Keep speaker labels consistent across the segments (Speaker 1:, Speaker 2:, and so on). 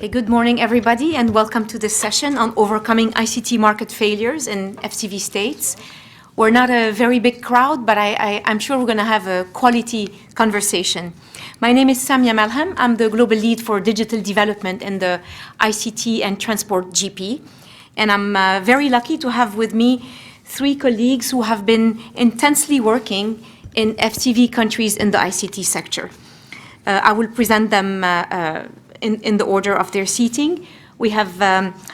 Speaker 1: Okay, good morning, everybody, and welcome to this session on overcoming ICT market failures in FCV states. We're not a very big crowd, but I'm sure we're going to have a quality conversation. My name is Samia Malham. I'm the global lead for digital development in the ICT and transport GP. And I'm very lucky to have with me three colleagues who have been intensely working in FCV countries in the ICT sector. I will present them in the order of their seating. We have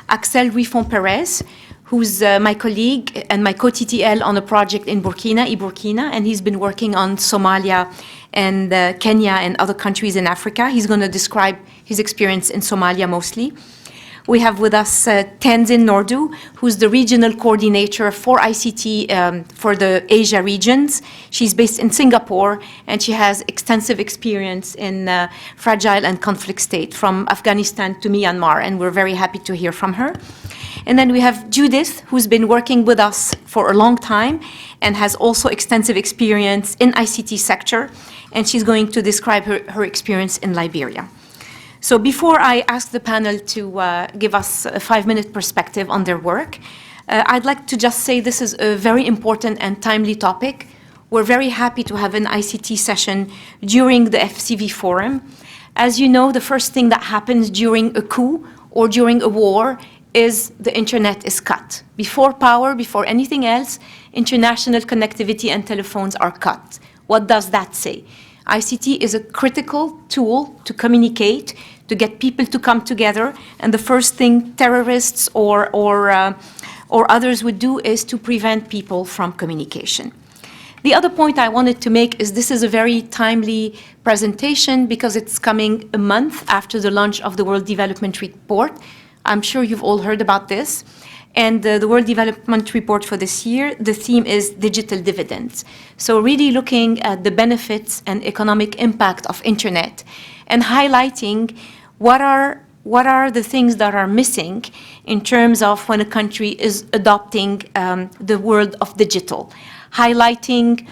Speaker 1: Axel Ruifon Perez, who's my colleague and my co-TTL on a project in Burkina, and he's been working on Somalia and Kenya and other countries in Africa. He's going to describe his experience in Somalia mostly. We have with us Tenzin Nordu, who's the regional coordinator for ICT for the Asia regions. She's based in Singapore, and she has extensive experience in fragile and conflict state, from Afghanistan to Myanmar, and we're very happy to hear from her. And then we have Judith, who's been working with us for a long time and has also extensive experience in ICT sector, and she's going to describe her experience in Liberia. So before I ask the panel to give us a 5-minute perspective on their work, I'd like to just say this is a very important and timely topic. We're very happy to have an ICT session during the FCV forum. As you know, the first thing that happens during a coup or during a war is the internet is cut. Before power, before anything else, international connectivity and telephones are cut. What does that say? ICT is a critical tool to communicate, to get people to come together, and the first thing terrorists or others would do is to prevent people from communication. The other point I wanted to make is this is a very timely presentation because it's coming a month after the launch of the World Development Report. I'm sure you've all heard about this. And the World Development Report for this year, the theme is digital dividends. So really looking at the benefits and economic impact of internet and highlighting what are the things that are missing in terms of when a country is adopting the world of digital, highlighting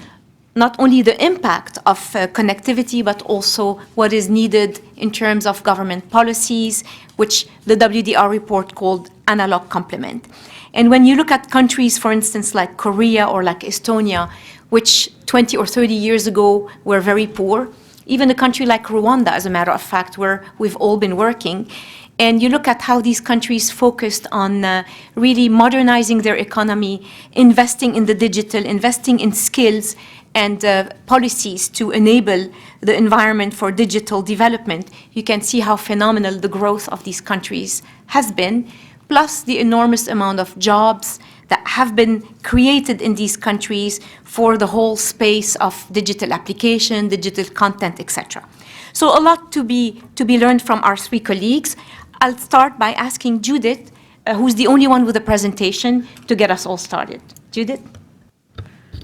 Speaker 1: not only the impact of connectivity, but also what is needed in terms of government policies, which the WDR report called analog complement. And when you look at countries, for instance, like Korea or like Estonia, which 20 or 30 years ago were very poor, even a country like Rwanda, as a matter of fact, where we've all been working, and you look at how these countries focused on really modernizing their economy, investing in the digital, investing in skills, and policies to enable the environment for digital development, you can see how phenomenal the growth of these countries has been, plus the enormous amount of jobs that have been created in these countries for the whole space of digital application, digital content, etc. So a lot to be learned from our three colleagues. I'll start by asking Judith, who's the only one with a presentation, to get us all started. Judith?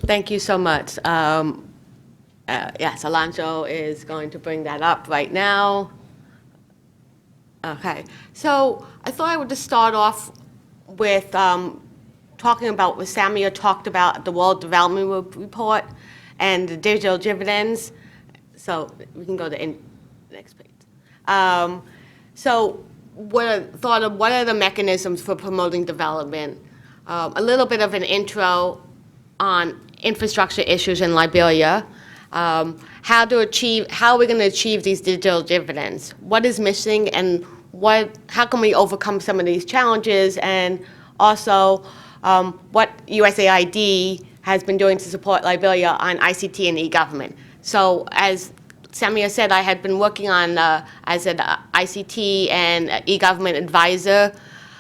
Speaker 2: Thank you so much. Yes, Alonso is going to bring that up right now. Okay, so I thought I would just start off with talking about what Samia talked about, the World Development Report and the digital dividends. So we can go to the next page. So what are the mechanisms for promoting development? A little bit of an intro on infrastructure issues in Liberia, how are we going to achieve these digital dividends? What is missing, and how can we overcome some of these challenges, and also what USAID has been doing to support Liberia on ICT and e-government. So as Samia said, I had been working on as an ICT and e-government advisor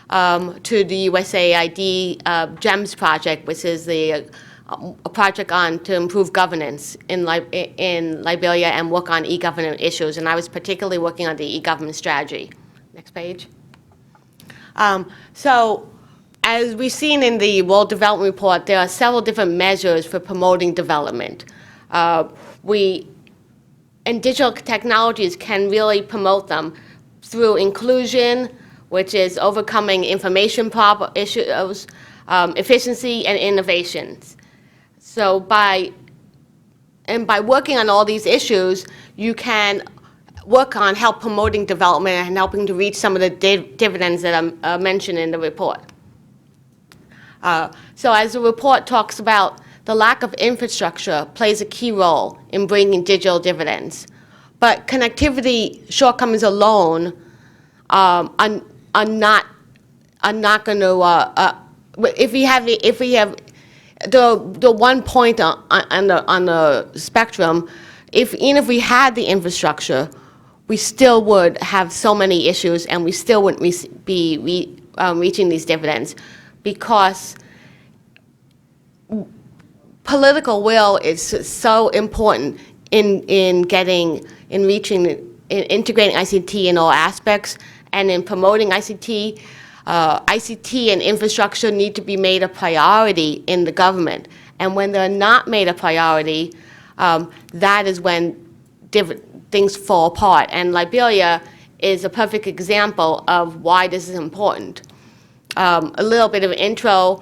Speaker 2: to the USAID GEMS project, which is a project to improve governance in Liberia and work on e-government issues. And I was particularly working on the e-government strategy. Next page. So as we've seen in the World Development Report, there are several different measures for promoting development. And digital technologies can really promote them through inclusion, which is overcoming information issues, efficiency, and innovations. So by working on all these issues, you can work on help promoting development and helping to reach some of the dividends that are mentioned in the report. So as the report talks about, the lack of infrastructure plays a key role in bringing digital dividends. But connectivity shortcomings alone are not going to. If we have the 1 point on the spectrum, even if we had the infrastructure, we still would have so many issues, and we still wouldn't be reaching these dividends, because political will is so important in integrating ICT in all aspects, and in promoting ICT. ICT and infrastructure need to be made a priority in the government, and when they're not made a priority, that is when things fall apart. And Liberia is a perfect example of why this is important. A little bit of intro.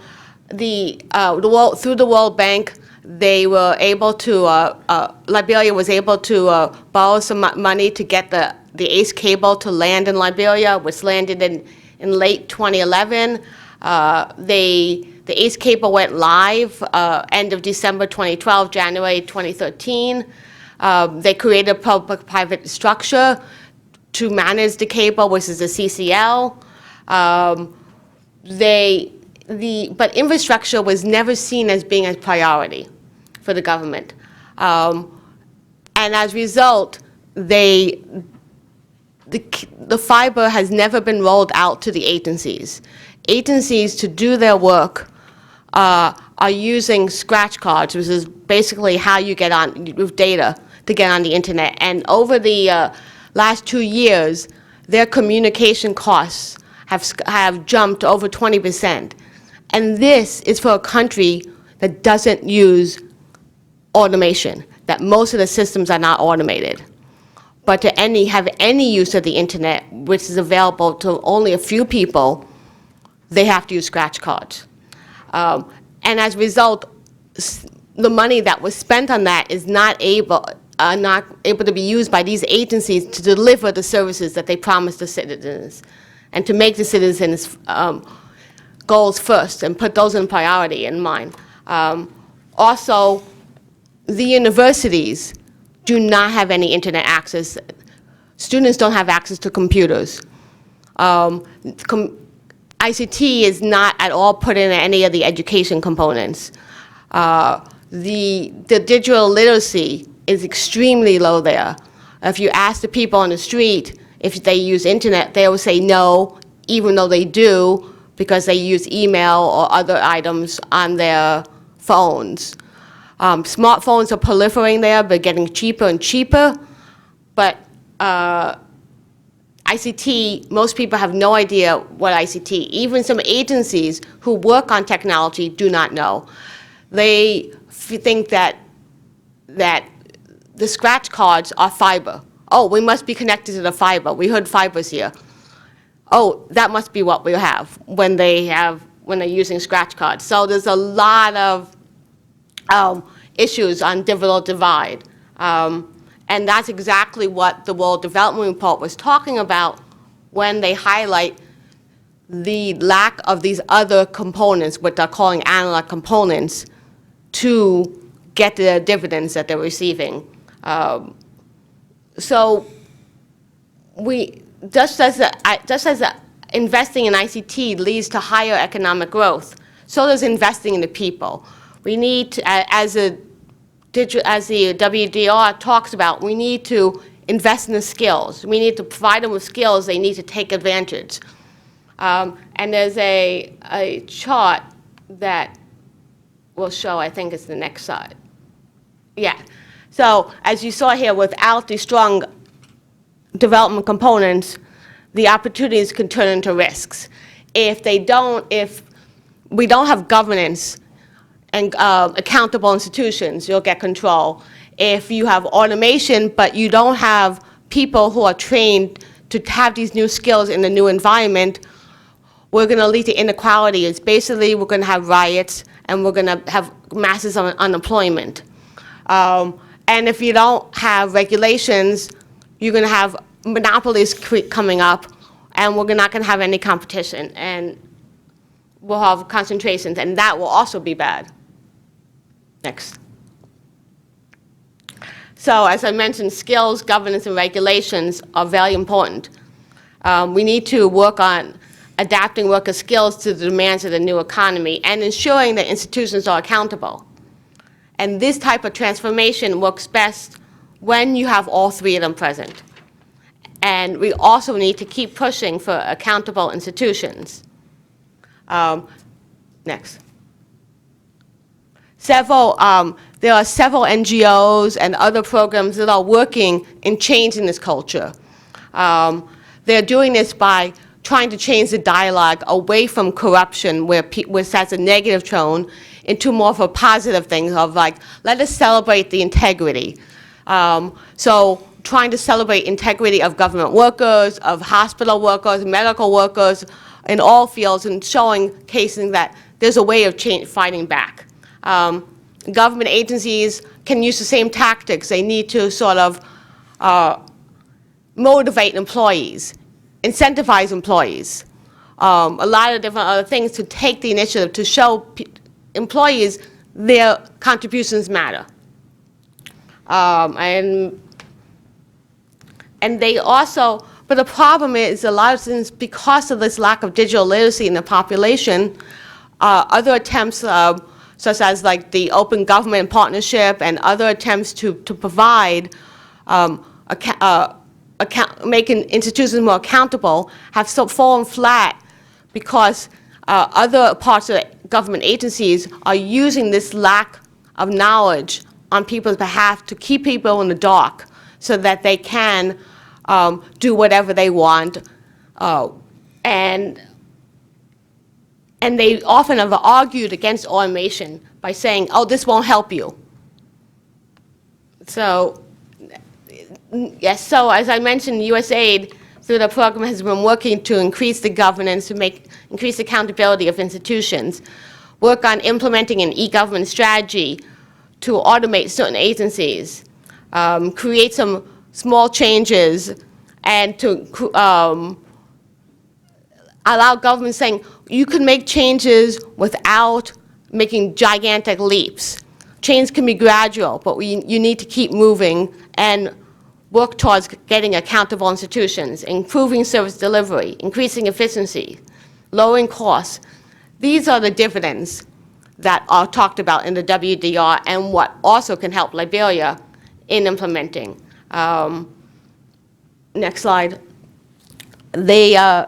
Speaker 2: Through the World Bank, they were able to, Liberia was able to borrow some money to get the ACE cable to land in Liberia, which landed in late 2011. The ACE cable went live end of December 2012, January 2013. They created a public-private structure to manage the cable, which is the CCL. But infrastructure was never seen as being a priority for the government. And as a result, the fiber has never been rolled out to the agencies. Agencies, to do their work, are using scratch cards, which is basically how you get on with data to get on the internet. And over the last 2 years, their communication costs have jumped over 20%. And this is for a country that doesn't use automation, that most of the systems are not automated. But to have any use of the internet, which is available to only a few people, they have to use scratch cards. And as a result, the money that was spent on that is not able to be used by these agencies to deliver the services that they promise the citizens, and to make the citizens' goals first and put those in priority in mind. Also, the universities do not have any internet access. Students don't have access to computers. ICT is not at all put in any of the education components. The digital literacy is extremely low there. If you ask the people on the street if they use internet, they will say no, even though they do, because they use email or other items on their phones. Smartphones are proliferating there, but getting cheaper and cheaper. But ICT, most people have no idea what ICT. Even some agencies who work on technology do not know. They think that the scratch cards are fiber. Oh, we must be connected to the fiber. We heard fibers here. Oh, that must be what we have when they're using scratch cards. So there's a lot of issues on digital divide. And that's exactly what the World Development Report was talking about when they highlight the lack of these other components, what they're calling analog components, to get the dividends that they're receiving. So just as investing in ICT leads to higher economic growth, so does investing in the people. We need to, as the WDR talks about, we need to invest in the skills. We need to provide them with skills they need to take advantage. And there's a chart that will show, I think it's the next slide. Yeah. So as you saw here, without the strong development components, the opportunities can turn into risks. If we don't have governance and accountable institutions, you'll get control. If you have automation, but you don't have people who are trained to have these new skills in the new environment, we're going to lead to inequality. It's basically we're going to have riots, and we're going to have masses of unemployment. And if you don't have regulations you're going to have monopolies coming up, and we're not going to have any competition, and we'll have concentrations, and that will also be bad. Next. So as I mentioned, skills, governance, and regulations are very important. We need to work on adapting worker skills to the demands of the new economy and ensuring that institutions are accountable. And this type of transformation works best when you have all three of them present. And we also need to keep pushing for accountable institutions. Next. There are several NGOs and other programs that are working in changing this culture. They're doing this by trying to change the dialogue away from corruption, which has a negative tone, into more of a positive thing of like, let us celebrate the integrity. So trying to celebrate integrity of government workers, of hospital workers, medical workers, in all fields, and showcasing that there's a way of fighting back. Government agencies can use the same tactics. They need to sort of motivate employees, incentivize employees, a lot of different other things to take the initiative to show employees their contributions matter. And they also, but the problem is a lot of things, because of this lack of digital literacy in the population, other attempts such as like the Open Government Partnership and other attempts to provide making institutions more accountable have fallen flat because other parts of government agencies are using this lack of knowledge on people's behalf to keep people in the dark so that they can do whatever they want. And they often have argued against automation by saying, oh, this won't help you. So, yes, so as I mentioned, USAID, through the program, has been working to increase the governance, to increase accountability of institutions, work on implementing an e-government strategy to automate certain agencies, create some small changes, and to allow government saying, you can make changes without making gigantic leaps. Change can be gradual, but you need to keep moving and work towards getting accountable institutions, improving service delivery, increasing efficiency, lowering costs. These are the dividends that are talked about in the WDR and what also can help Liberia in implementing. Next slide. The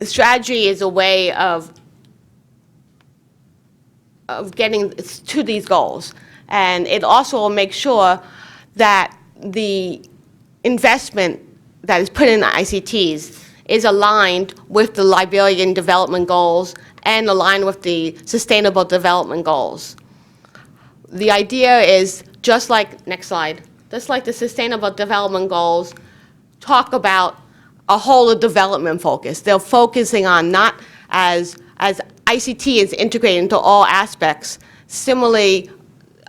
Speaker 2: strategy is a way of getting to these goals. And it also will make sure that the investment that is put in the ICTs is aligned with the Liberian development goals and aligned with the Sustainable Development Goals. The idea is just like, next slide, just like the Sustainable Development Goals talk about a whole of development focus. They're focusing on not as ICT is integrated into all aspects. Similarly,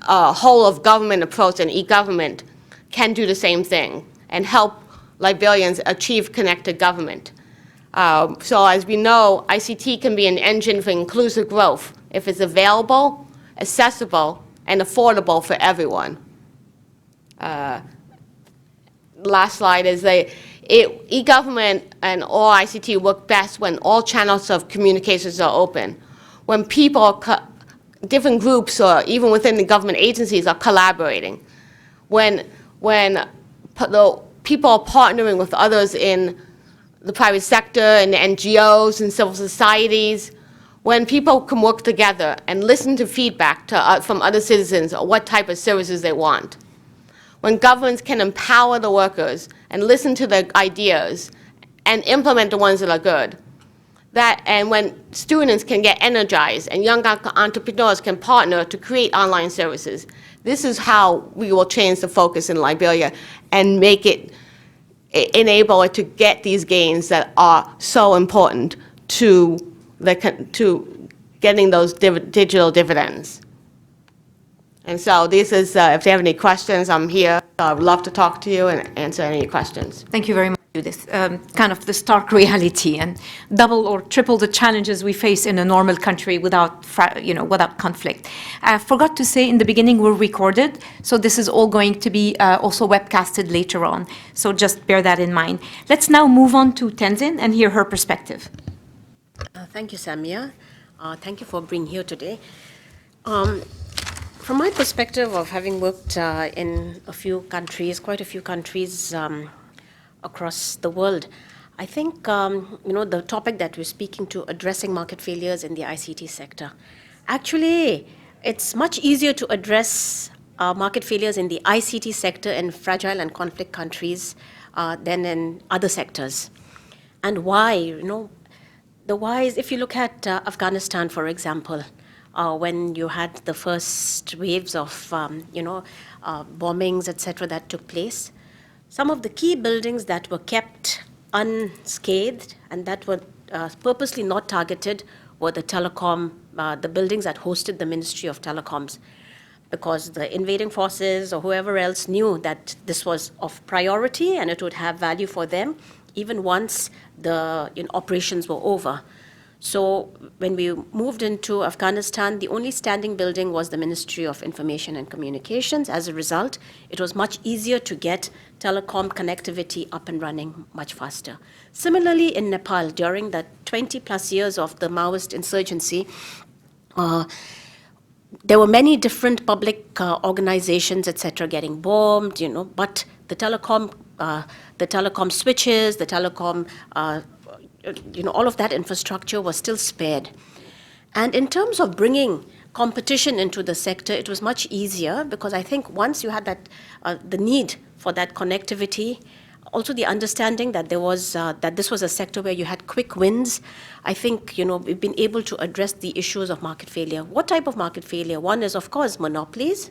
Speaker 2: a whole of government approach and e-government can do the same thing and help Liberians achieve connected government. So as we know, ICT can be an engine for inclusive growth if it's available, accessible, and affordable for everyone. Last slide is e-government and all ICT work best when all channels of communications are open. When people, different groups or even within the government agencies are collaborating. When the people are partnering with others in the private sector and the NGOs and civil societies, when people can work together and listen to feedback from other citizens on what type of services they want. When governments can empower the workers and listen to their ideas and implement the ones that are good. And when students can get energized and young entrepreneurs can partner to create online services. This is how we will change the focus in Liberia and make it, enable it to get these gains that are so important to getting those digital dividends. And so this is, if you have any questions, I'm here. I would love to talk to you and answer any questions.
Speaker 1: Thank you very much. This kind of the stark reality and double or triple the challenges we face in a normal country without, without conflict. I forgot to say in the beginning we're recorded, so this is all going to be also webcasted later on. So just bear that in mind. Let's now move on to Tenzin and hear her perspective.
Speaker 3: Thank you, Samia. Thank you for being here today. From my perspective of having worked in quite a few countries across the world, I think, the topic that we're speaking to, addressing market failures in the ICT sector. Actually, it's much easier to address market failures in the ICT sector in fragile and conflict countries than in other sectors. And why? The why is, if you look at Afghanistan, for example, when you had the first waves of, bombings, etc., that took place, some of the key buildings that were kept unscathed and that were purposely not targeted were the buildings that hosted the Ministry of Telecoms, because the invading forces or whoever else knew that this was of priority and it would have value for them even once the operations were over. So when we moved into Afghanistan, the only standing building was the Ministry of Information and Communications. As a result, it was much easier to get telecom connectivity up and running much faster. Similarly, in Nepal, during the 20-plus years of the Maoist insurgency, there were many different public organizations, etc., getting bombed, but the telecom switches, the telecom all of that infrastructure was still spared. And in terms of bringing competition into the sector, it was much easier because I think once you had that, the need for that connectivity, also the understanding that that this was a sector where you had quick wins, I think, we've been able to address the issues of market failure. What type of market failure? One is, of course, monopolies.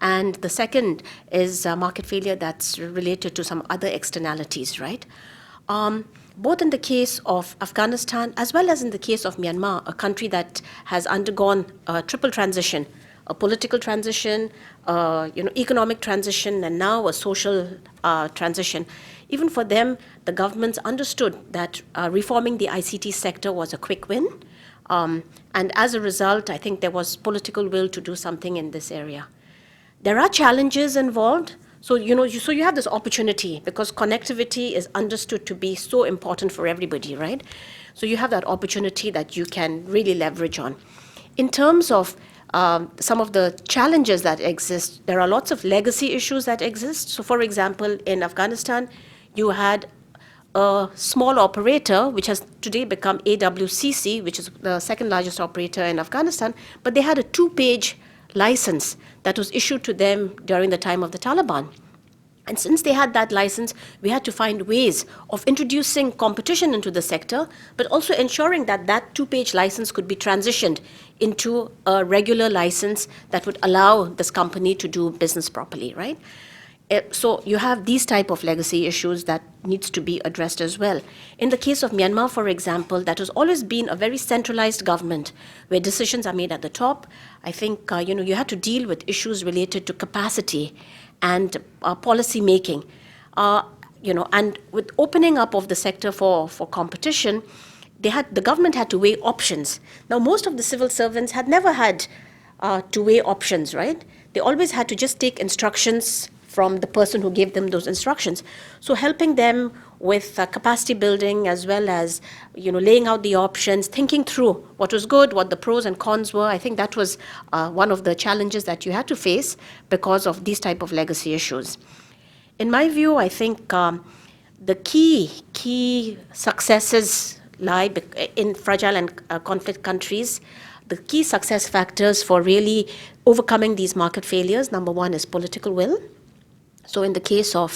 Speaker 3: And the second is market failure that's related to some other externalities, right? Both in the case of Afghanistan as well as in the case of Myanmar, a country that has undergone a triple transition, a political transition, economic transition, and now a social transition. Even for them, the governments understood that reforming the ICT sector was a quick win. And as a result, I think there was political will to do something in this area. There are challenges involved. So, you have this opportunity because connectivity is understood to be so important for everybody, right? So you have that opportunity that you can really leverage on. In terms of some of the challenges that exist, there are lots of legacy issues that exist. So, for example, in Afghanistan, you had a small operator, which has today become AWCC, which is the second largest operator in Afghanistan, but they had a 2-page license that was issued to them during the time of the Taliban. And since they had that license, we had to find ways of introducing competition into the sector, but also ensuring that that 2-page license could be transitioned into a regular license that would allow this company to do business properly, right? So you have these type of legacy issues that needs to be addressed as well. In the case of Myanmar, for example, that has always been a very centralized government where decisions are made at the top. I think, you had to deal with issues related to capacity and policy making. And with opening up of the sector for competition, the government had to weigh options. Now, most of the civil servants had never had to weigh options, right? They always had to just take instructions from the person who gave them those instructions. So helping them with capacity building as well as, laying out the options, thinking through what was good, what the pros and cons were. I think that was one of the challenges that you had to face because of these type of legacy issues. In my view, I think the key successes lie in fragile and conflict countries. The key success factors for really overcoming these market failures, number one is political will. So in the case of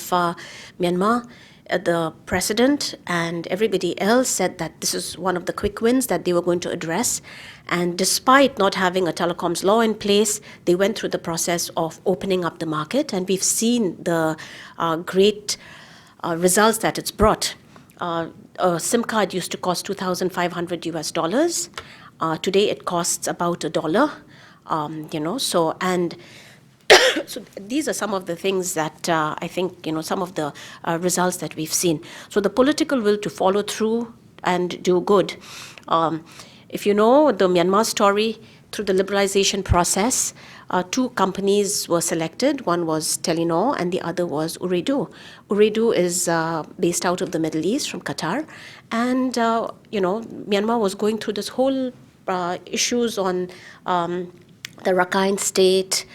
Speaker 3: Myanmar, the president and everybody else said that this is one of the quick wins that they were going to address. And despite not having a telecoms law in place, they went through the process of opening up the market. And we've seen the great results that it's brought. A SIM card used to cost $2,500 US. Today it costs about $1. And So these are some of the things that I think, some of the results that we've seen. So the political will to follow through and do good. If you know the Myanmar story, through the liberalization process, 2 companies were selected. One was Telenor and the other was Ooredoo. Ooredoo is based out of the Middle East from Qatar. And, Myanmar was going through this whole issues on the Rakhine state,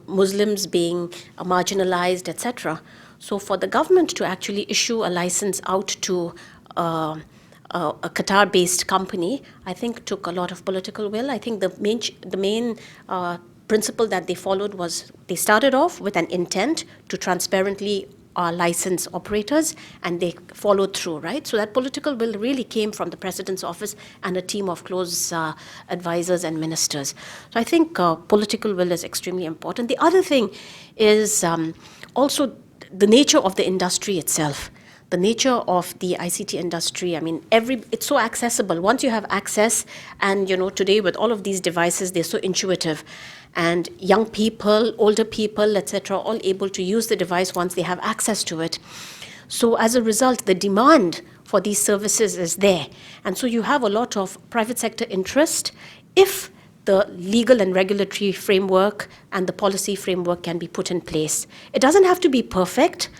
Speaker 3: Muslims being marginalized, etc. So for the government to actually issue a license out to a Qatar-based company, I think took a lot of political will. I think the main principle that they followed was they started off with an intent to transparently license operators, and they followed through, right? So that political will really came from the president's office and a team of close advisors and ministers. So I think political will is extremely important. The other thing is also the nature of the industry itself. The nature of the ICT industry, I mean, it's so accessible. Once you have access, and today with all of these devices, they're so intuitive. And young people, older people, etc., all able to use the device once they have access to it. So as a result, the demand for these services is there. And so you have a lot of private sector interest if the legal and regulatory framework and the policy framework can be put in place. It doesn't have to be perfect,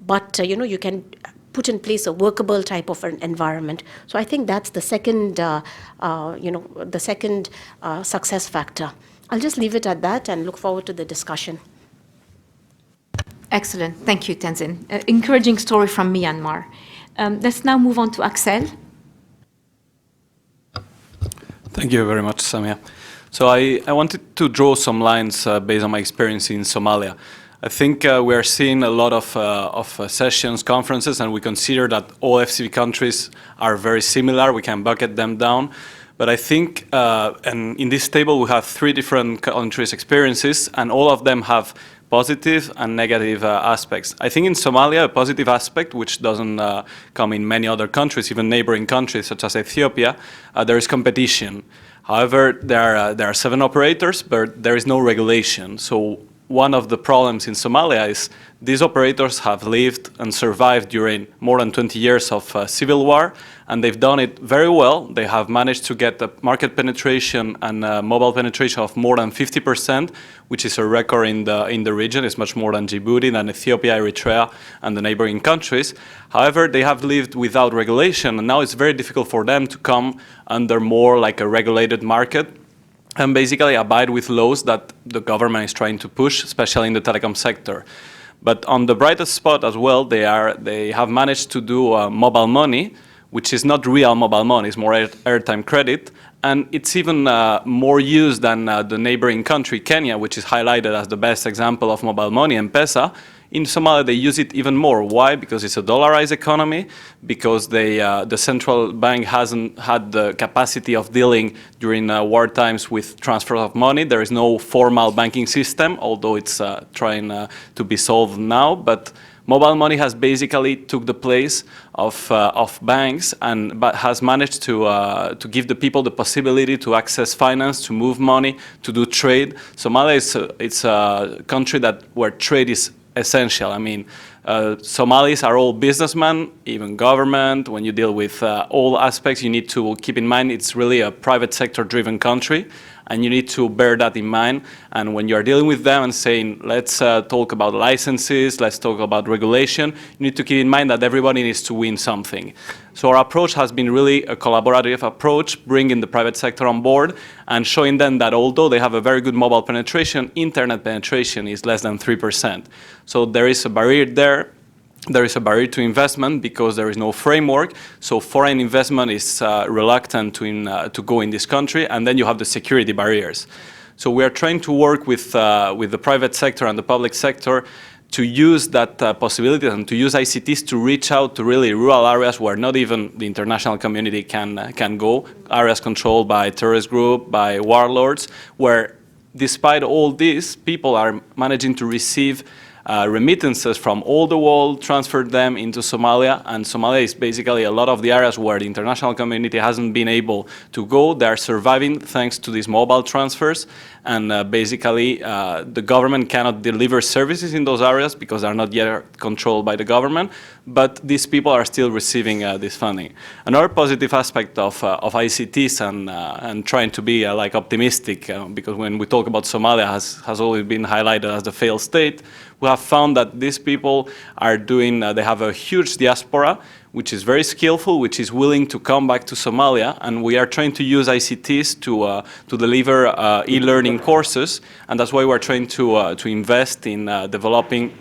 Speaker 3: but you can put in place a workable type of an environment. So I think that's the second, success factor. I'll just leave it at that and look forward to the discussion.
Speaker 1: Excellent. Thank you, Tenzin. Encouraging story from Myanmar. Let's now move on to Axel.
Speaker 4: Thank you very much, Samia. So I wanted to draw some lines based on my experience in Somalia. I think we are seeing a lot of sessions, conferences, and we consider that all FCV countries are very similar. We can bucket them down. But I think, and in this table, we have 3 different countries' experiences, and all of them have positive and negative aspects. I think in Somalia, a positive aspect, which doesn't come in many other countries, even neighboring countries such as Ethiopia, there is competition. However, there are 7 operators, but there is no regulation. So one of the problems in Somalia is these operators have lived and survived during more than 20 years of civil war, and they've done it very well. They have managed to get a market penetration and mobile penetration of more than 50%, which is a record in the region. It's much more than Djibouti, than Ethiopia, Eritrea, and the neighboring countries. However, they have lived without regulation, and now it's very difficult for them to come under more like a regulated market and basically abide with laws that the government is trying to push, especially in the telecom sector. But on the brightest spot as well, they have managed to do mobile money, which is not real mobile money, it's more airtime credit, and it's even more used than the neighboring country, Kenya, which is highlighted as the best example of mobile money, M-Pesa. In Somalia, they use it even more. Why? Because it's a dollarized economy, because the central bank hasn't had the capacity of dealing during war times with transfer of money. There is no formal banking system, although it's trying to be solved now. But mobile money has basically took the place of banks, but has managed to give the people the possibility to access finance, to move money, to do trade. Somalia it's a country where trade is essential. I mean, Somalis are all businessmen, even government. When you deal with all aspects, you need to keep in mind it's really a private sector driven country, and you need to bear that in mind. And when you're dealing with them and saying, let's talk about licenses, let's talk about regulation, you need to keep in mind that everybody needs to win something. So our approach has been really a collaborative approach, bringing the private sector on board and showing them that although they have a very good mobile penetration, internet penetration is less than 3%. So there is a barrier there. There is a barrier to investment because there is no framework. So foreign investment is reluctant to go in this country, and then you have the security barriers. So we are trying to work with the private sector and the public sector to use that possibility and to use ICTs to reach out to really rural areas where not even the international community can go, areas controlled by terrorist groups, by warlords, where despite all this, people are managing to receive remittances from all the world, transferred them into Somalia, and Somalia is basically a lot of the areas where the international community hasn't been able to go. They are surviving thanks to these mobile transfers, and basically the government cannot deliver services in those areas because they're not yet controlled by the government, but these people are still receiving this funding. Another positive aspect of ICTs and trying to be like optimistic, because when we talk about Somalia has always been highlighted as the failed state, we have found that these people are doing, they have a huge diaspora, which is very skillful, which is willing to come back to Somalia, and we are trying to use ICTs to deliver e-learning courses, and that's why we're trying to invest in developing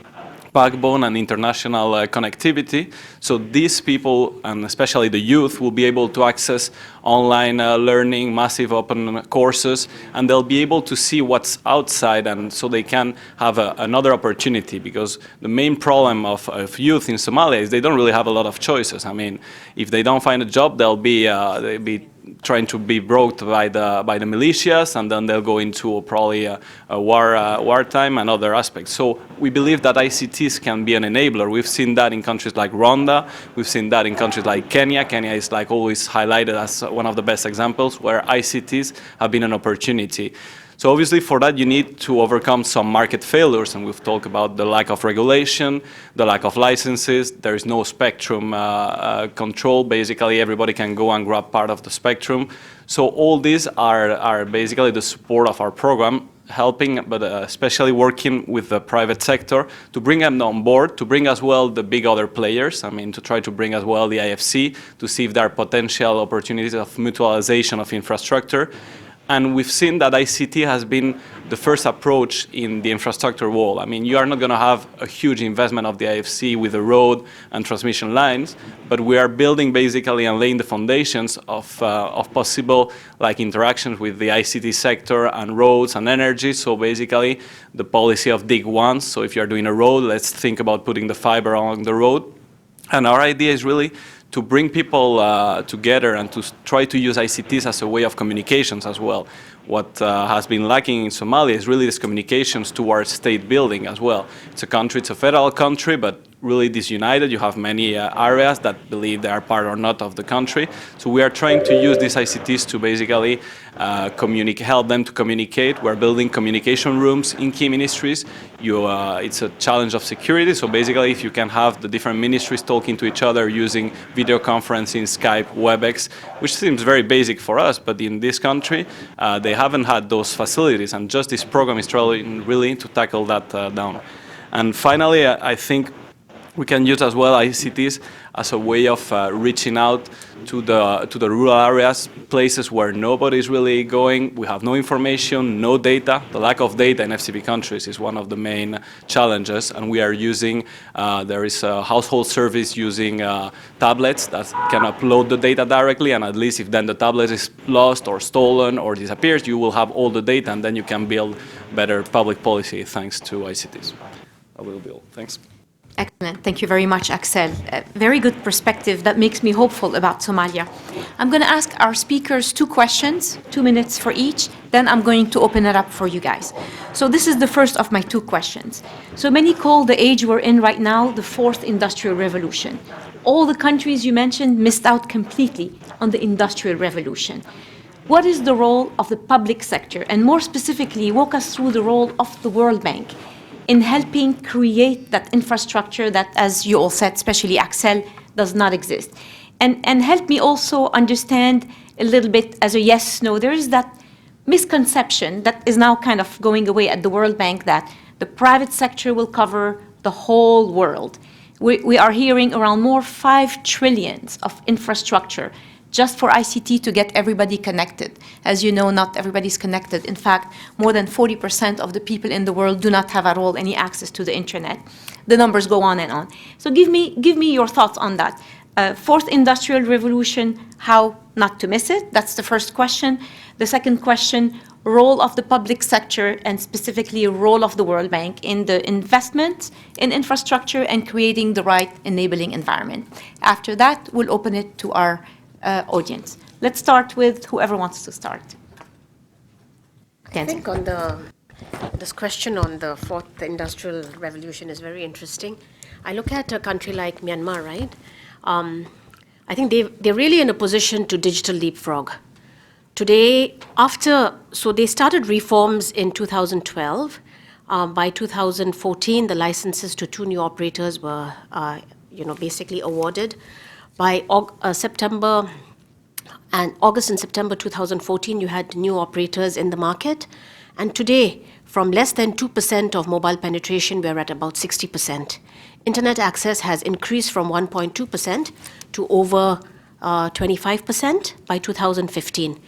Speaker 4: backbone and international connectivity. So these people, and especially the youth, will be able to access online learning, massive open courses, and they'll be able to see what's outside, and so they can have another opportunity, because the main problem of youth in Somalia is they don't really have a lot of choices. I mean, if they don't find a job, they'll be trying to be brought by the militias, and then they'll go into probably a wartime and other aspects. So we believe that ICTs can be an enabler. We've seen that in countries like Rwanda. We've seen that in countries like Kenya. Kenya is like always highlighted as one of the best examples where ICTs have been an opportunity. So obviously for that you need to overcome some market failures, and we've talked about the lack of regulation, the lack of licenses, there is no spectrum control, basically everybody can go and grab part of the spectrum. So all these are basically the support of our program, helping, but especially working with the private sector to bring them on board, to bring as well the big other players, I mean to try to bring as well the IFC, to see if there are potential opportunities of mutualization of infrastructure. And we've seen that ICT has been the first approach in the infrastructure wall. I mean, you are not going to have a huge investment of the IFC with the road and transmission lines, but we are building basically and laying the foundations of possible like interactions with the ICT sector and roads and energy. So basically the policy of dig once. So if you're doing a road, let's think about putting the fiber along the road. And our idea is really to bring people together and to try to use ICTs as a way of communications as well. What has been lacking in Somalia is really this communications towards state building as well. It's a country, it's a federal country, but really disunited. You have many areas that believe they are part or not of the country. So we are trying to use these ICTs to basically help them to communicate. We're building communication rooms in key ministries. It's a challenge of security. So basically, if you can have the different ministries talking to each other using video conferencing, Skype, WebEx, which seems very basic for us, but in this country, they haven't had those facilities. And just this program is trying really to tackle that down. And finally, I think we can use as well ICTs as a way of reaching out to the rural areas, places where nobody is really going. We have no information, no data. The lack of data in FCV countries is one of the main challenges, and we are using, there is a household service using tablets that can upload the data directly, and at least if then the tablet is lost or stolen or disappears, you will have all the data, and then you can build better public policy thanks to ICTs. That will be all. Thanks.
Speaker 1: Excellent. Thank you very much, Axel. A very good perspective that makes me hopeful about Somalia. I'm going to ask our speakers 2 questions, 2 minutes for each. Then I'm going to open it up for you guys. So this is the first of my 2 questions. So many call the age we're in right now the 4th industrial revolution. All the countries you mentioned missed out completely on the industrial revolution. What is the role of the public sector? And more specifically, walk us through the role of the World Bank in helping create that infrastructure that, as you all said, especially Axel, does not exist. And help me also understand a little bit as a yes, no, there is that misconception that is now kind of going away at the World Bank that the private sector will cover the whole world. We are hearing around more 5 trillion of infrastructure just for ICT to get everybody connected. As you know, not everybody's connected. In fact, more than 40% of the people in the world do not have at all any access to the internet. The numbers go on and on. So give me your thoughts on that. 4th industrial revolution, how not to miss it? That's the first question. The second question, role of the public sector and specifically role of the World Bank in the investment in infrastructure and creating the right enabling environment. After that, we'll open it to our audience. Let's start with whoever wants to start.
Speaker 3: I think on this question on the 4th industrial revolution is very interesting. I look at a country like Myanmar, right? I think they're really in a position to digital leapfrog, Today, so they started reforms in 2012. By 2014, the licenses to 2 new operators were, basically awarded. By August and September 2014, you had new operators in the market. And today, from less than 2% of mobile penetration, we're at about 60%. Internet access has increased from 1.2% to over 25% by 2015.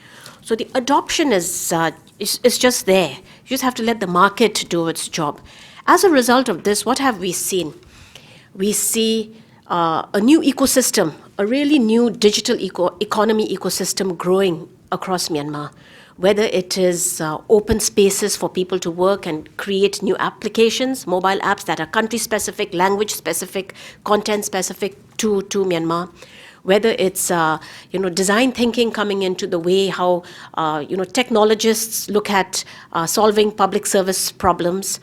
Speaker 3: So the adoption is just there. You just have to let the market do its job. As a result of this, what have we seen? We see a new ecosystem, a really new digital economy ecosystem growing across Myanmar, whether it is open spaces for people to work and create new applications, mobile apps that are country-specific, language-specific, content-specific to Myanmar, whether it's design thinking coming into the way how technologists look at solving public service problems,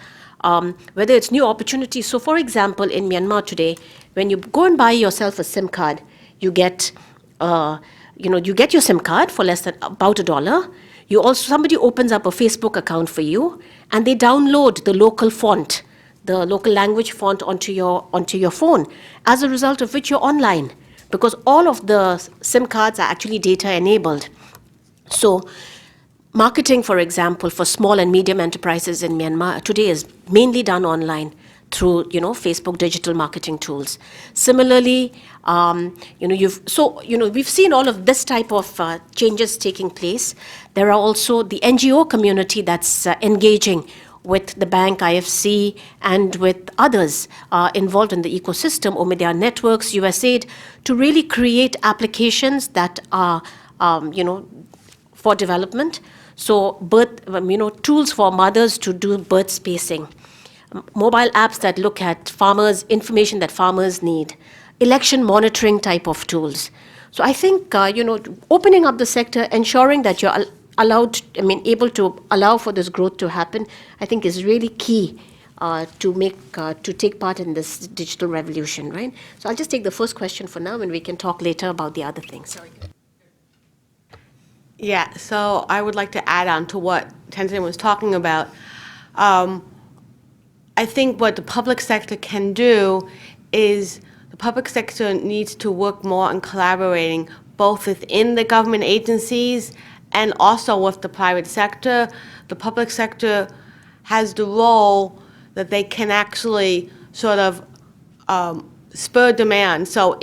Speaker 3: whether it's new opportunities. So, for example, in Myanmar today, when you go and buy yourself a SIM card, you get your SIM card for less than about $1. Somebody opens up a Facebook account for you, and they download the local font, the local language font onto your phone. As a result of which you're online, because all of the SIM cards are actually data enabled. So marketing, for example, for small and medium enterprises in Myanmar today is mainly done online through Facebook digital marketing tools. Similarly, we've seen all of this type of changes taking place. There are also the NGO community that's engaging with the bank, IFC, and with others involved in the ecosystem, Omidyar Networks, USAID, to really create applications that are, for development. So tools for mothers to do birth spacing, mobile apps that look at farmers, information that farmers need, election monitoring type of tools. So I think, opening up the sector, ensuring that you're able to allow for this growth to happen, I think is really key to take part in this digital revolution, right? So I'll just take the first question for now, and we can talk later about the other things.
Speaker 2: Yeah, so I would like to add on to what Tenzin was talking about. I think what the public sector can do is the public sector needs to work more on collaborating both within the government agencies and also with the private sector. The public sector has the role that they can actually sort of spur demand. So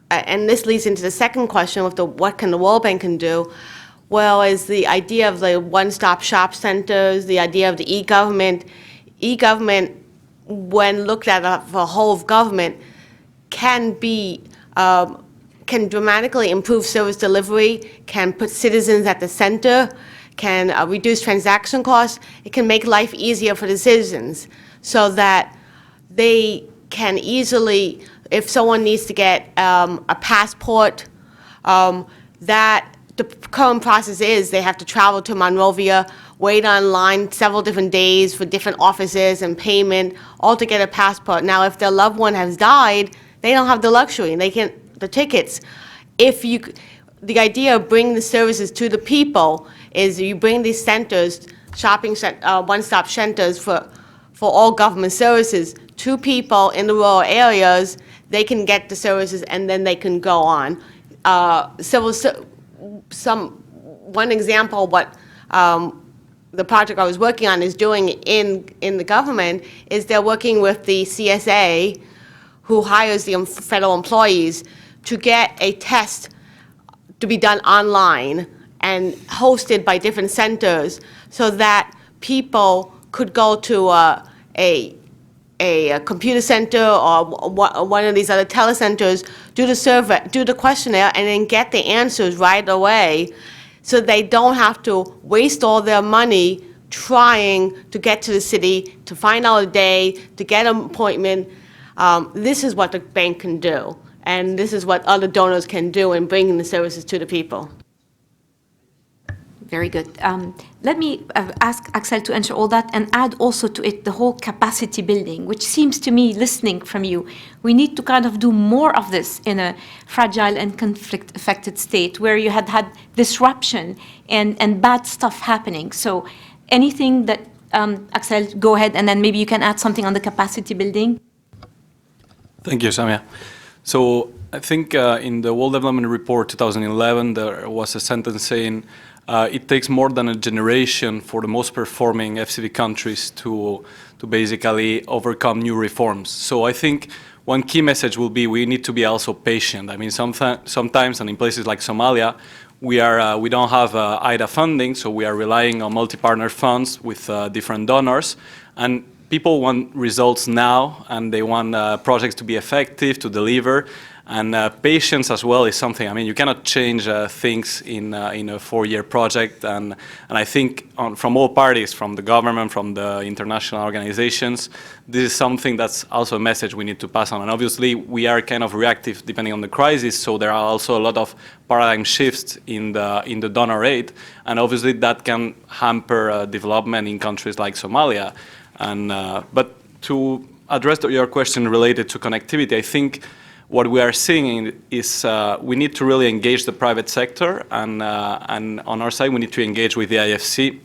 Speaker 2: and this leads into the second question with what can the World Bank can do? Well, is the idea of the one-stop shop centers, the idea of the e-government. E-government, when looked at for the whole of government, can dramatically improve service delivery, can put citizens at the center, can reduce transaction costs. It can make life easier for the citizens so that they can easily, if someone needs to get a passport, that the current process is they have to travel to Monrovia, wait online several different days for different offices and payment, all to get a passport. Now, if their loved one has died, they don't have the luxury. The tickets. The idea of bringing the services to the people is you bring these centers, one-stop centers for all government services to people in the rural areas. They can get the services and then they can go on. One example of what the project I was working on is doing in the government is they're working with the CSA, who hires the federal employees, to get a test to be done online and hosted by different centers so that people could go to a computer center or one of these other telecenters, do the survey, do the questionnaire, and then get the answers right away, so they don't have to waste all their money trying to get to the city, to find out a day, to get an appointment. This is what the bank can do, and this is what other donors can do in bringing the services to the people.
Speaker 1: Very good. Let me ask Axel to answer all that and add also to it the whole capacity building, which seems to me, listening from you, we need to kind of do more of this in a fragile and conflict-affected state where you had disruption and bad stuff happening. So anything that, Axel, go ahead, and then maybe you can add something on the capacity building.
Speaker 4: Thank you, Samia. So I think in the World Development Report 2011, there was a sentence saying it takes more than a generation for the most performing FCV countries to basically overcome new reforms. So I think one key message will be we need to be also patient. I mean, sometimes, and in places like Somalia, we don't have IDA funding, so we are relying on multi-partner funds with different donors. And people want results now, and they want projects to be effective, to deliver. And patience as well is something. I mean, you cannot change things in a 4-year project. And I think from all parties, from the government, from the international organizations, this is something that's also a message we need to pass on. And obviously, we are kind of reactive depending on the crisis. So there are also a lot of paradigm shifts in the donor aid. And obviously, that can hamper development in countries like Somalia. And but to address your question related to connectivity, I think what we are seeing is we need to really engage the private sector, and on our side we need to engage with the IFC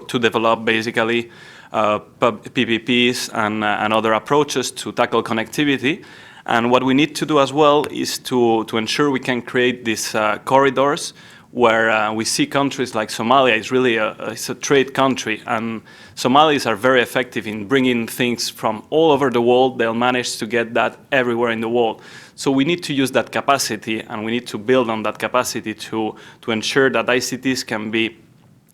Speaker 4: to develop basically PPPs and other approaches to tackle connectivity. And what we need to do as well is to ensure we can create these corridors where we see countries like Somalia is really it's a trade country, and Somalis are very effective in bringing things from all over the world. They'll manage to get that everywhere in the world. So we need to use that capacity, and we need to build on that capacity to ensure that ICTs can be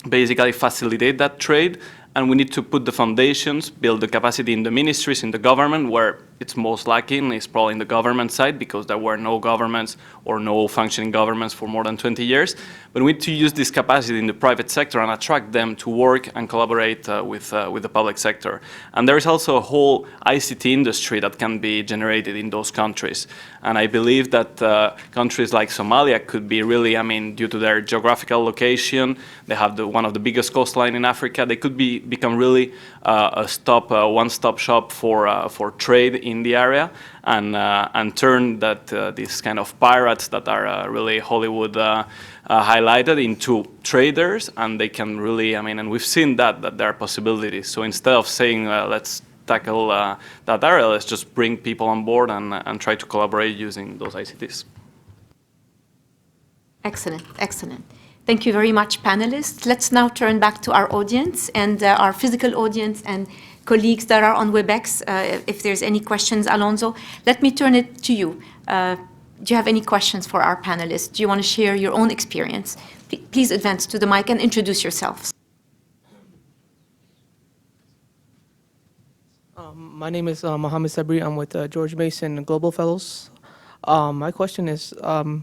Speaker 4: basically facilitate that trade. And we need to put the foundations, build the capacity in the ministries, in the government, where it's most lacking is probably in the government side, because there were no governments or no functioning governments for more than 20 years. But we need to use this capacity in the private sector and attract them to work and collaborate with the public sector. And there is also a whole ICT industry that can be generated in those countries. And I believe that countries like Somalia could be really, I mean, due to their geographical location, they have one of the biggest coastline in Africa. They could become really a one-stop shop for trade in the area, and turn these kind of pirates that are really Hollywood highlighted into traders, and they can really, I mean, and we've seen that there are possibilities. So instead of saying let's tackle that area, let's just bring people on board and try to collaborate using those ICTs.
Speaker 1: Excellent, excellent. Thank you very much, panelists. Let's now turn back to our audience and our physical audience and colleagues that are on WebEx. If there's any questions, Alonso, let me turn it to you. Do you have any questions for our panelists? Do you want to share your own experience? Please advance to the mic and introduce yourselves.
Speaker 5: My name is Mohammed Sabri. I'm with George Mason Global Fellows. My question is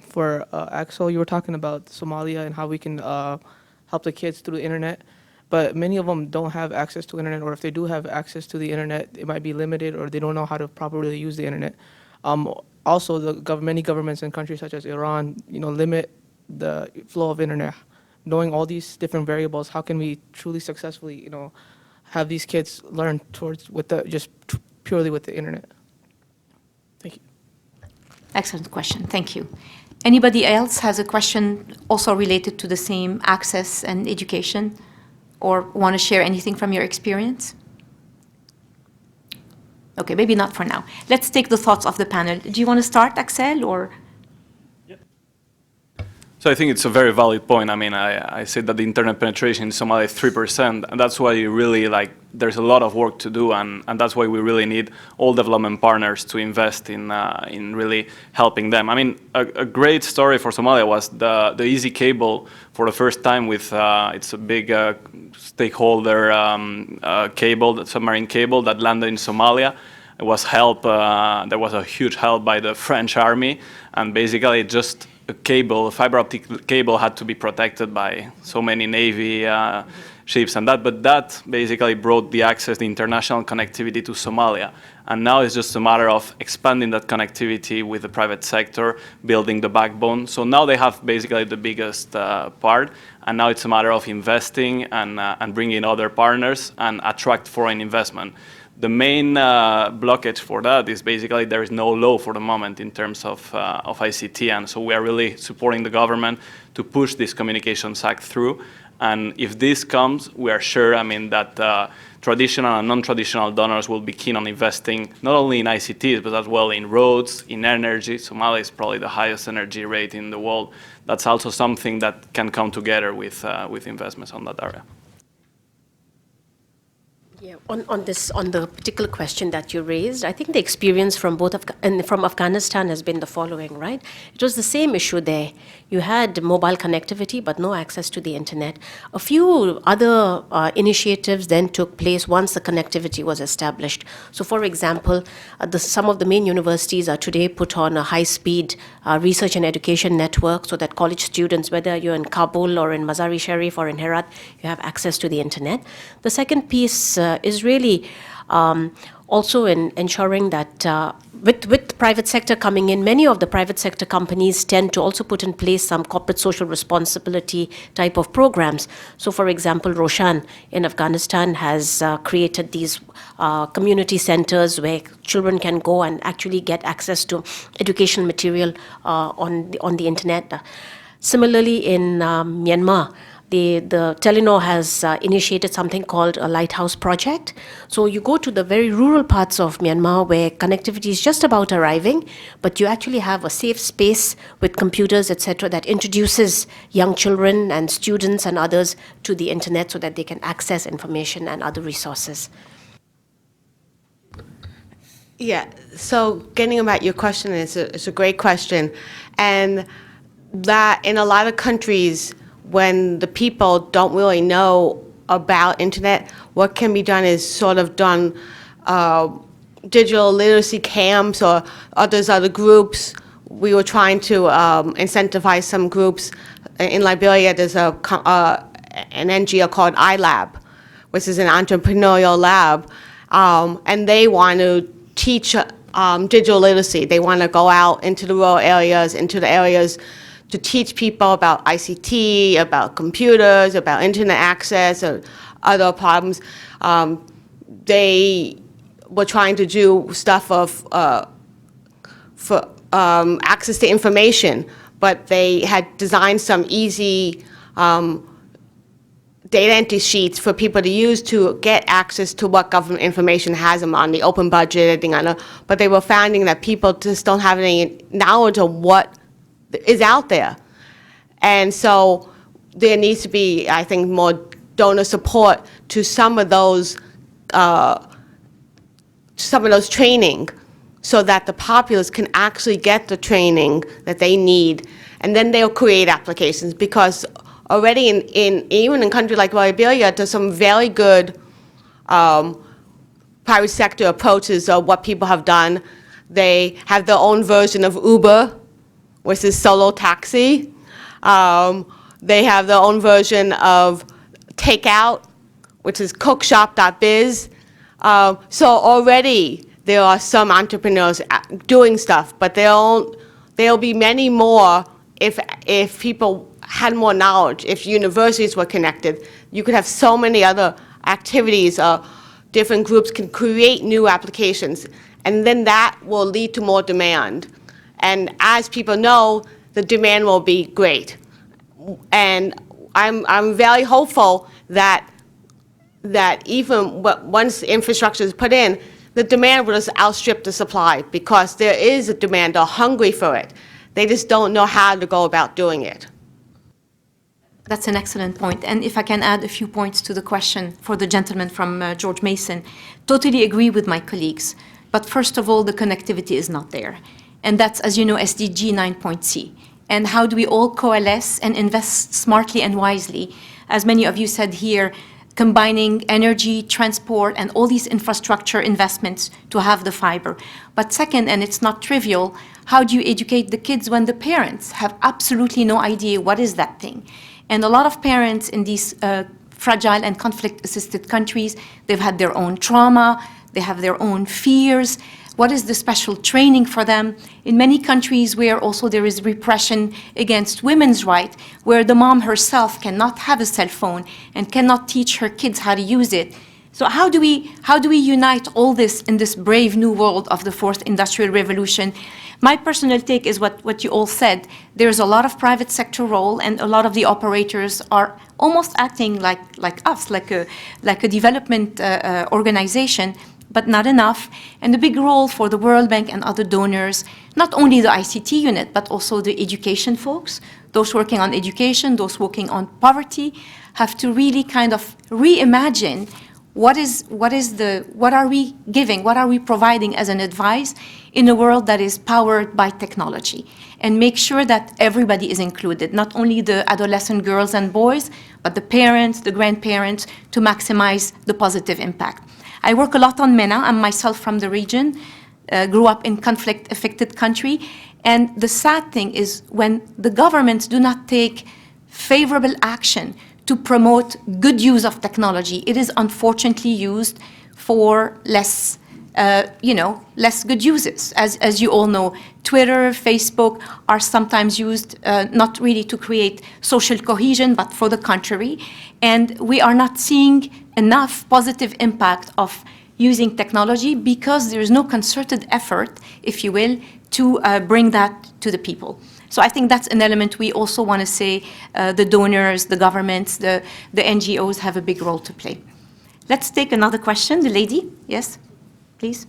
Speaker 5: for Axel. You were talking about Somalia and how we can help the kids through the internet, but many of them don't have access to internet, or if they do have access to the internet, it might be limited, or they don't know how to properly use the internet. Also, many governments in countries such as Iran, limit the flow of internet. Knowing all these different variables, how can we truly successfully, have these kids learn purely with the internet? Thank you.
Speaker 1: Excellent question. Thank you. Anybody else has a question also related to the same access and education, or want to share anything from your experience? Okay, maybe not for now. Let's take the thoughts of the panel. Do you want to start, Axel, or?
Speaker 4: So I think it's a very valid point. I mean, I said that the internet penetration in Somalia is 3%, and that's why you really there's a lot of work to do, and that's why we really need all development partners to invest in really helping them. I mean, a great story for Somalia was the Easy Cable for the first time with, it's a big stakeholder cable, the submarine cable that landed in Somalia. It was there was a huge help by the French army, and basically a fiber optic cable had to be protected by so many Navy ships and that, but that basically brought the access, the international connectivity to Somalia. And now it's just a matter of expanding that connectivity with the private sector, building the backbone. So now they have basically the biggest part, and now it's a matter of investing and bringing other partners and attract foreign investment. The main blockage for that is basically there is no law for the moment in terms of ICT, and so we are really supporting the government to push this Communications Act through. And if this comes, we are sure, I mean, that traditional and non-traditional donors will be keen on investing not only in ICTs, but as well in roads, in energy. Somalia is probably the highest energy rate in the world. That's also something that can come together with investments on that area.
Speaker 3: Yeah, on the particular question that you raised, I think the experience from from Afghanistan has been the following, right? It was the same issue there. You had mobile connectivity, but no access to the internet. A few other initiatives then took place once the connectivity was established. So, for example, some of the main universities are today put on a high-speed research and education network so that college students, whether you're in Kabul or in Mazar-e Sharif or in Herat, you have access to the internet. The second piece is really also in ensuring that with private sector coming in, many of the private sector companies tend to also put in place some corporate social responsibility type of programs. So, for example, Roshan in Afghanistan has created these community centers where children can go and actually get access to educational material on the internet. Similarly, in Myanmar, the Telenor has initiated something called a Lighthouse Project. So you go to the very rural parts of Myanmar where connectivity is just about arriving, but you actually have a safe space with computers, etc., that introduces young children and students and others to the internet so that they can access information and other resources.
Speaker 2: Yeah, so getting about your question is a great question. And that in a lot of countries, when the people don't really know about internet, what can be done is sort of done digital literacy camps or other groups. We were trying to incentivize some groups. In Liberia, there's an NGO called iLab, which is an entrepreneurial lab, and they want to teach digital literacy. They want to go out into the rural areas, into the areas to teach people about ICT, about computers, about internet access, or other problems. They were trying to do stuff for access to information, but they had designed some easy data entry sheets for people to use to get access to what government information has them on the open budget, but they were finding that people just don't have any knowledge of what is out there. And so there needs to be, I think, more donor support to some of those training so that the populace can actually get the training that they need, and then they'll create applications. Because already even in countries like Liberia, there's some very good private sector approaches of what people have done. They have their own version of Uber, which is solo taxi. They have their own version of takeout, which is cookshop.biz. So already there are some entrepreneurs doing stuff, but there'll be many more if people had more knowledge, if universities were connected. You could have so many other activities. Different groups can create new applications, and then that will lead to more demand. And as people know, the demand will be great. And I'm very hopeful that even once the infrastructure is put in, the demand will just outstrip the supply, because there is a demand. They're hungry for it. They just don't know how to go about doing it.
Speaker 1: That's an excellent point. And if I can add a few points to the question for the gentleman from George Mason, totally agree with my colleagues. But first of all, the connectivity is not there. And that's, as you know, SDG 9.C. And how do we all coalesce and invest smartly and wisely? As many of you said here, combining energy, transport, and all these infrastructure investments to have the fiber. But second, and it's not trivial, how do you educate the kids when the parents have absolutely no idea what is that thing? And a lot of parents in these fragile and conflict-assisted countries. They've had their own trauma, they have their own fears. What is the special training for them? In many countries where also there is repression against women's rights, where the mom herself cannot have a cell phone and cannot teach her kids how to use it. So how do we unite all this in this brave new world of the fourth industrial revolution? My personal take is what you all said. There's a lot of private sector role, and a lot of the operators are almost acting like us, like a development organization, but not enough. And a big role for the World Bank and other donors, not only the ICT unit, but also the education folks, those working on education, those working on poverty, have to really kind of reimagine what are we giving, what are we providing as an advice in a world that is powered by technology, and make sure that everybody is included, not only the adolescent girls and boys, but the parents, the grandparents, to maximize the positive impact. I work a lot on MENA. I'm myself from the region, grew up in conflict-affected country, and the sad thing is when the governments do not take favorable action to promote good use of technology, it is unfortunately used for less good uses. As you all know, Twitter, Facebook are sometimes used not really to create social cohesion, but for the contrary. And we are not seeing enough positive impact of using technology because there is no concerted effort, if you will, to bring that to the people. So I think that's an element we also want to say the donors, the governments, the NGOs have a big role to play. Let's take another question. The lady, yes, please.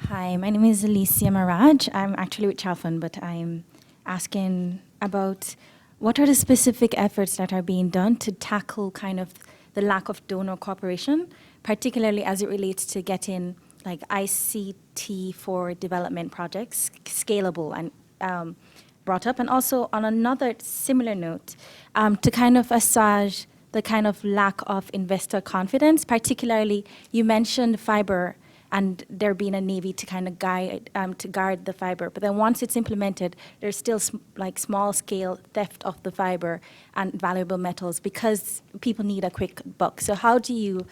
Speaker 6: Hi, my name is Alicia Maraj. I'm actually with Chalfan, but I'm asking about what are the specific efforts that are being done to tackle kind of the lack of donor cooperation, particularly as it relates to getting like ICT for development projects scalable and brought up, and also on another similar note, to kind of assuage the kind of lack of investor confidence, particularly you mentioned fiber and there being a navy to kind of guard the fiber, but then once it's implemented, there's still like small scale theft of the fiber and valuable metals because people need a quick buck. So how do you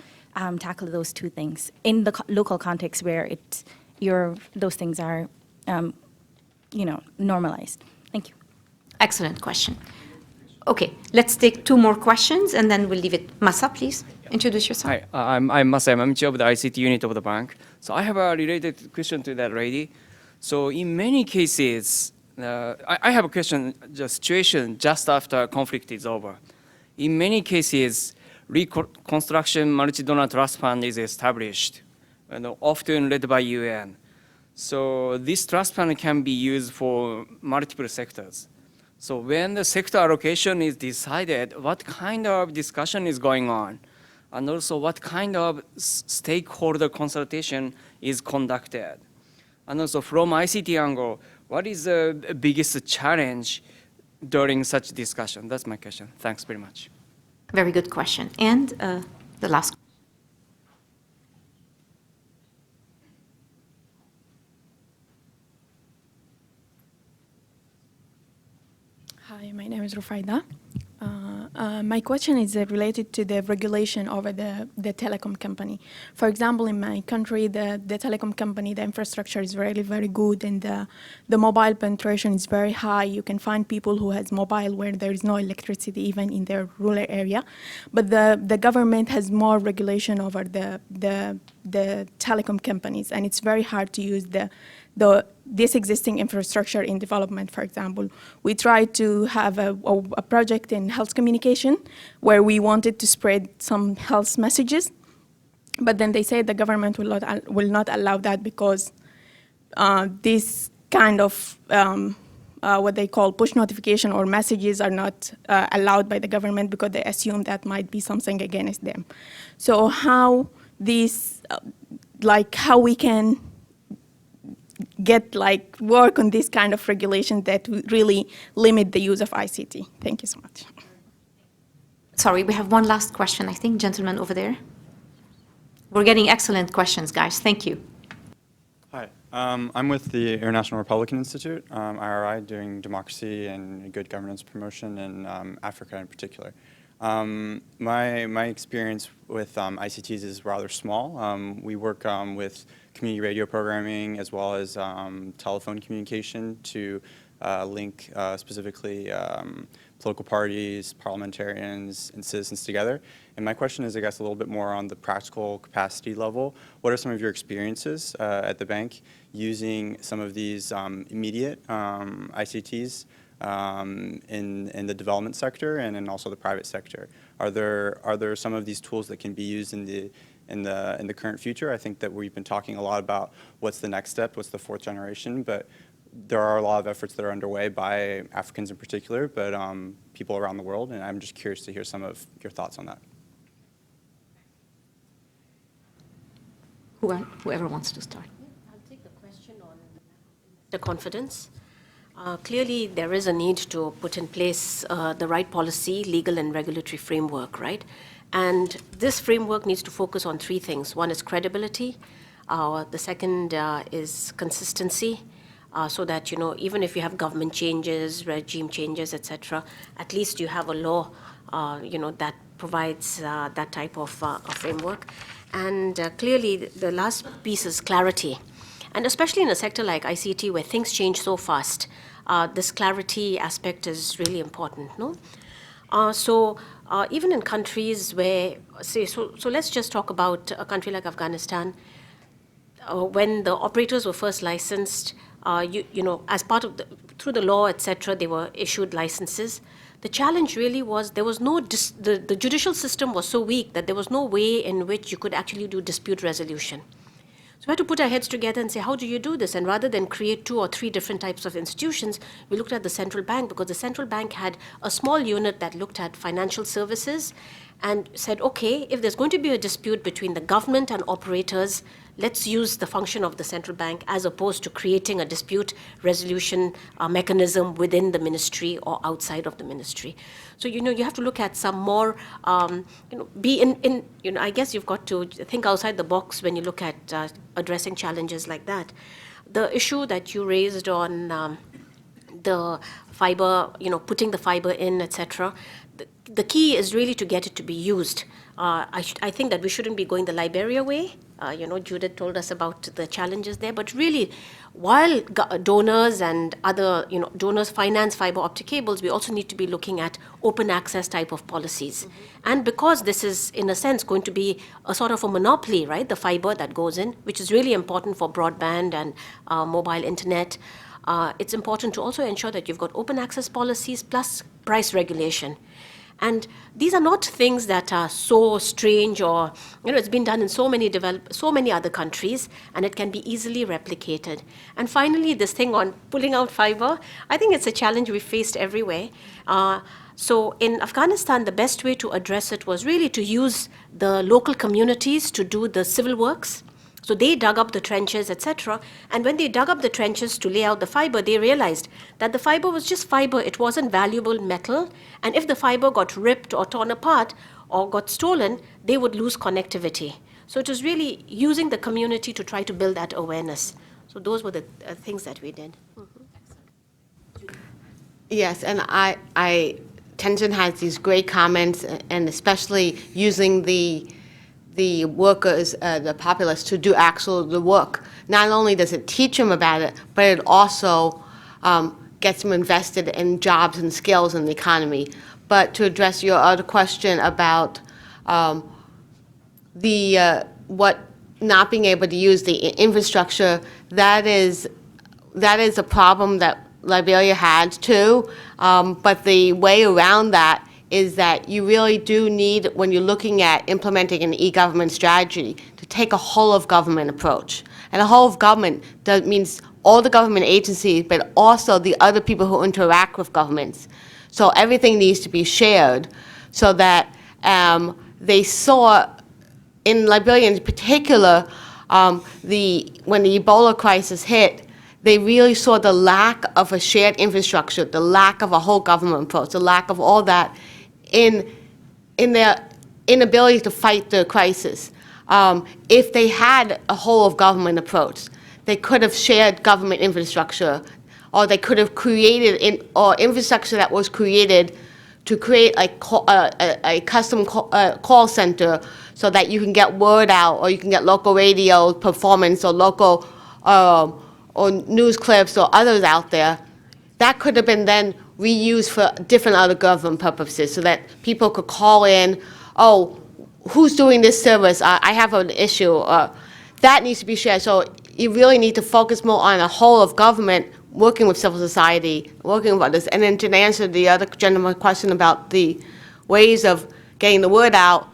Speaker 6: tackle those two things in the local context where those things are, normalized? Thank you.
Speaker 1: Excellent question. Okay, let's take two more questions and then we'll leave it. Masa, please introduce yourself.
Speaker 7: Hi, I'm Masa. I'm chair of the ICT unit of the bank. So I have a related question to that lady. So in many cases, I have a question, the situation just after conflict is over. In many cases, reconstruction multi-donor trust fund is established, often led by UN. So this trust fund can be used for multiple sectors. So when the sector allocation is decided, what kind of discussion is going on? And also what kind of stakeholder consultation is conducted? And also from ICT angle, what is the biggest challenge during such discussion? That's my question. Thanks very much.
Speaker 1: Very good question. And the last.
Speaker 8: Hi, my name is Rufaida. My question is related to the regulation over the telecom company. For example, in my country, the telecom company, the infrastructure is really very good, and the mobile penetration is very high. You can find people who has mobile where there is no electricity, even in their rural area. But the government has more regulation over the telecom companies, and it's very hard to use this existing infrastructure in development. For example, we tried to have a project in health communication where we wanted to spread some health messages, but then they said the government will not allow that because this kind of what they call push notification or messages are not allowed by the government because they assume that might be something against them. So how how we can get work on this kind of regulation that would really limit the use of ICT. Thank you so much.
Speaker 1: Sorry, we have one last question, I think, gentleman over there. We're getting excellent questions, guys. Thank you.
Speaker 9: Hi, I'm with the International Republican Institute, IRI, doing democracy and good governance promotion in Africa in particular. My experience with ICTs is rather small. We work with community radio programming as well as telephone communication to link specifically political parties, parliamentarians, and citizens together. And my question is, I guess, a little bit more on the practical capacity level. What are some of your experiences at the bank using some of these immediate ICTs in the development sector and in also the private sector? Are there some of these tools that can be used in the current future? I think that we've been talking a lot about what's the next step, what's the fourth generation, but there are a lot of efforts that are underway by Africans in particular, but people around the world, and I'm just curious to hear some of your thoughts on that.
Speaker 1: Whoever wants to start.
Speaker 3: I'll take the question on the confidence. Clearly, there is a need to put in place the right policy, legal and regulatory framework, right? And this framework needs to focus on three things. One is credibility. The second is consistency. So that, you know, even if you have government changes, regime changes, etc., at least you have a law, you know, that provides that type of framework. And clearly, the last piece is clarity. And especially in a sector like ICT, where things change so fast, this clarity aspect is really important, no? So even in countries where, say, so let's just talk about a country like Afghanistan. When the operators were first licensed, you know, as part of through the law, etc., they were issued licenses. The challenge really was there was no, the judicial system was so weak that there was no way in which you could actually do dispute resolution. So we had to put our heads together and say, how do you do this? And rather than create 2 or 3 different types of institutions, we looked at the central bank, because the central bank had a small unit that looked at financial services and said, okay, if there's going to be a dispute between the government and operators, let's use the function of the central bank as opposed to creating a dispute resolution mechanism within the ministry or outside of the ministry. So, you know, you have to look at some more, you know, you know, I guess you've got to think outside the box when you look at addressing challenges like that. The issue that you raised on the fiber, you know, putting the fiber in, etc., the key is really to get it to be used. I think that we shouldn't be going the Liberia way. You know, Judith told us about the challenges there, but really, while donors and other, you know, donors finance fiber optic cables, we also need to be looking at open access type of policies. Mm-hmm. And because this is, in a sense, going to be a sort of a monopoly, right, the fiber that goes in, which is really important for broadband and mobile internet, it's important to also ensure that you've got open access policies plus price regulation. And these are not things that are so strange, or, you know, it's been done in so many other countries, and it can be easily replicated. And finally, this thing on pulling out fiber, I think it's a challenge we faced everywhere. So in Afghanistan, the best way to address it was really to use the local communities to do the civil works. So they dug up the trenches, etc. And when they dug up the trenches to lay out the fiber, they realized that the fiber was just fiber. It wasn't valuable metal. And if the fiber got ripped or torn apart or got stolen, they would lose connectivity. So it was really using the community to try to build that awareness. So those were the things that we did. Mm-hmm.
Speaker 2: Yes, and Tenzin has these great comments, and especially using the workers, the populace, to do the work. Not only does it teach them about it, but it also gets them invested in jobs and skills in the economy. But to address your other question about what not being able to use the infrastructure, that is a problem that Liberia had too. But the way around that is that you really do need, when you're looking at implementing an e-government strategy, to take a whole-of-government approach. And a whole-of-government means all the government agencies, but also the other people who interact with governments. So everything needs to be shared so that they saw, in Liberia in particular, when the Ebola crisis hit, they really saw the lack of a shared infrastructure, the lack of a whole government approach, the lack of all that in their inability to fight the crisis. If they had a whole of government approach, they could have shared government infrastructure, or they could have created infrastructure that was created to create a custom call center so that you can get word out, or you can get local radio performance, or local or news clips or others out there. That could have been then reused for different other government purposes, so that people could call in, oh, who's doing this service? I have an issue. That needs to be shared. So you really need to focus more on a whole of government, working with civil society, working with others. And then to answer the other gentleman's question about the ways of getting the word out,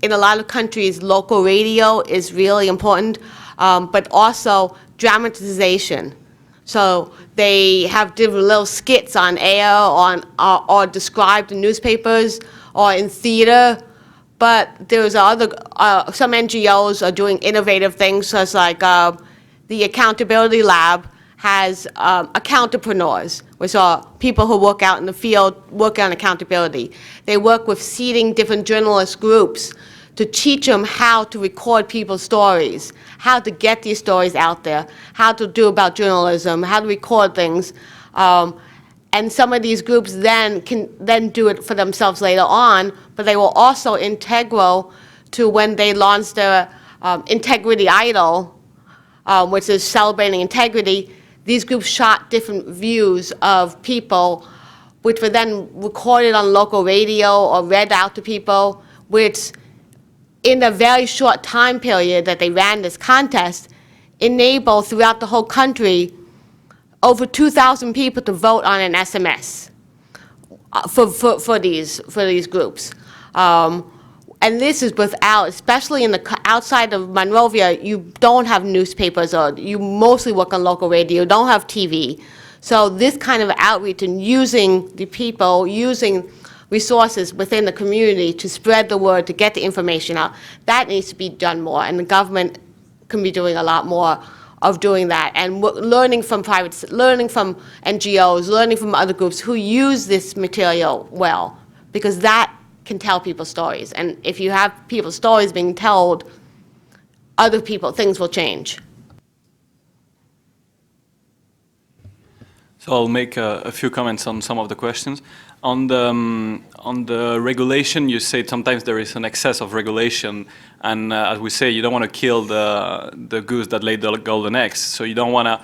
Speaker 2: in a lot of countries, local radio is really important, but also dramatization. So they have different little skits on air, or described in newspapers or in theater. But there's other, some NGOs are doing innovative things, such like the Accountability Lab has accountapreneurs, which are people who work out in the field, work on accountability. They work with seeding different journalist groups to teach them how to record people's stories, how to get these stories out there, how to do about journalism, how to record things. And some of these groups then can then do it for themselves later on, but they were also integral to when they launched their Integrity Idol, which is celebrating integrity. These groups shot different views of people, which were then recorded on local radio or read out to people, which in a very short time period that they ran this contest, enabled throughout the whole country over 2,000 people to vote on an SMS for these groups. And this is without, especially in the outside of Monrovia, you don't have newspapers, or you mostly work on local radio, don't have TV. So this kind of outreach and using the people, using resources within the community to spread the word, to get the information out, that needs to be done more, and the government can be doing a lot more of doing that, and learning from learning from NGOs, learning from other groups who use this material well, because that can tell people stories. And if you have people's stories being told, other people, things will change.
Speaker 4: So I'll make a few comments on some of the questions. On the regulation, you say sometimes there is an excess of regulation, and as we say, you don't want to kill the goose that laid the golden eggs. So you don't want to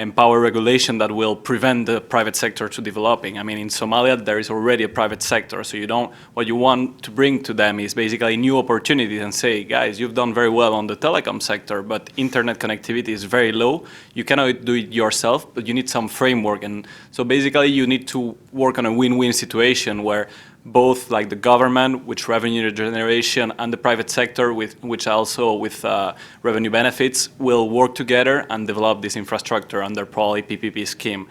Speaker 4: empower regulation that will prevent the private sector to developing. I mean, in Somalia, there is already a private sector, so what you want to bring to them is basically new opportunities and say, guys, you've done very well on the telecom sector, but internet connectivity is very low. You cannot do it yourself, but you need some framework. And so basically, you need to work on a win-win situation where both like the government, which revenue generation, and the private sector, which also with revenue benefits, will work together and develop this infrastructure under probably PPP scheme.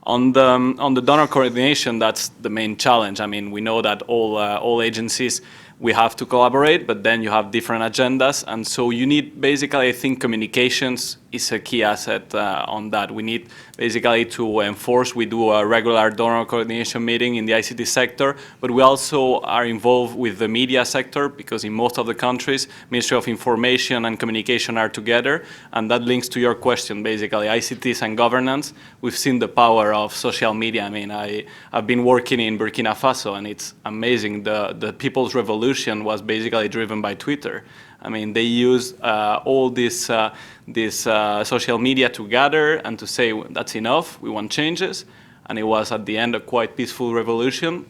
Speaker 4: On the donor coordination, that's the main challenge. I mean, we know that all agencies, we have to collaborate, but then you have different agendas, and so you need basically, I think, communications is a key asset on that. We need basically to enforce. We do a regular donor coordination meeting in the ICT sector, but we also are involved with the media sector, because in most of the countries, Ministry of Information and Communication are together, and that links to your question, basically, ICTs and governance. We've seen the power of social media. I mean, I've been working in Burkina Faso, and it's amazing. The people's revolution was basically driven by Twitter. I mean, they use all this social media to gather and to say, that's enough, we want changes. And it was, at the end, a quite peaceful revolution.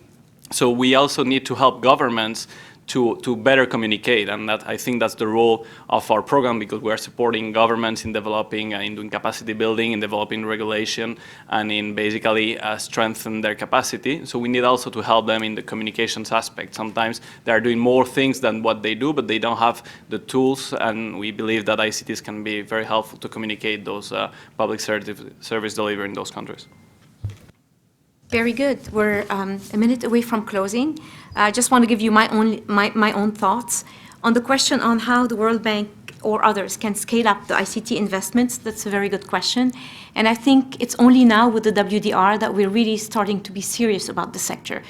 Speaker 4: So we also need to help governments to better communicate, and that, I think that's the role of our program, because we are supporting governments in developing, in doing capacity building, in developing regulation, and in basically strengthen their capacity. So we need also to help them in the communications aspect. Sometimes they are doing more things than what they do, but they don't have the tools, and we believe that ICTs can be very helpful to communicate those public service delivery in those countries.
Speaker 1: Very good. We're a minute away from closing. I just want to give you my own thoughts on the question on how the World Bank or others can scale up the ICT investments. That's a very good question. And I think it's only now with the WDR that we're really starting to be serious about the sector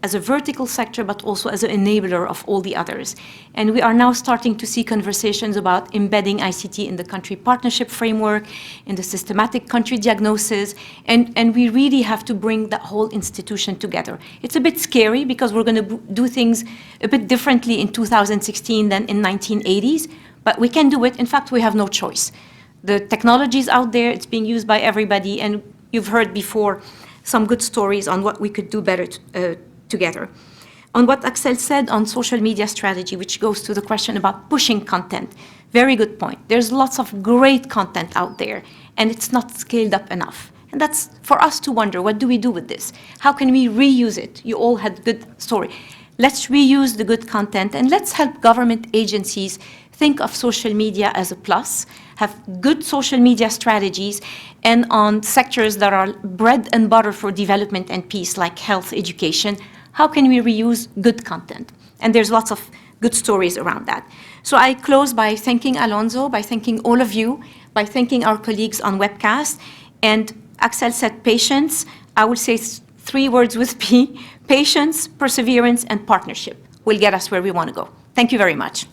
Speaker 1: as a vertical sector, but also as an enabler of all the others. And we are now starting to see conversations about embedding ICT in the country partnership framework, in the systematic country diagnosis, and we really have to bring that whole institution together. It's a bit scary because we're going to do things a bit differently in 2016 than in 1980s, but we can do it. In fact, we have no choice. The technology is out there, it's being used by everybody, and you've heard before some good stories on what we could do better together. On what Axel said on social media strategy, which goes to the question about pushing content, very good point. There's lots of great content out there, and it's not scaled up enough. And that's for us to wonder, what do we do with this? How can we reuse it? You all had good story. Let's reuse the good content, and let's help government agencies think of social media as a plus, have good social media strategies, and on sectors that are bread and butter for development and peace, like health, education, how can we reuse good content? And there's lots of good stories around that. So I close by thanking Alonso, by thanking all of you, by thanking our colleagues on webcast. And Axel said patience. I will say 3 words with P: patience, perseverance, and partnership will get us where we want to go. Thank you very much.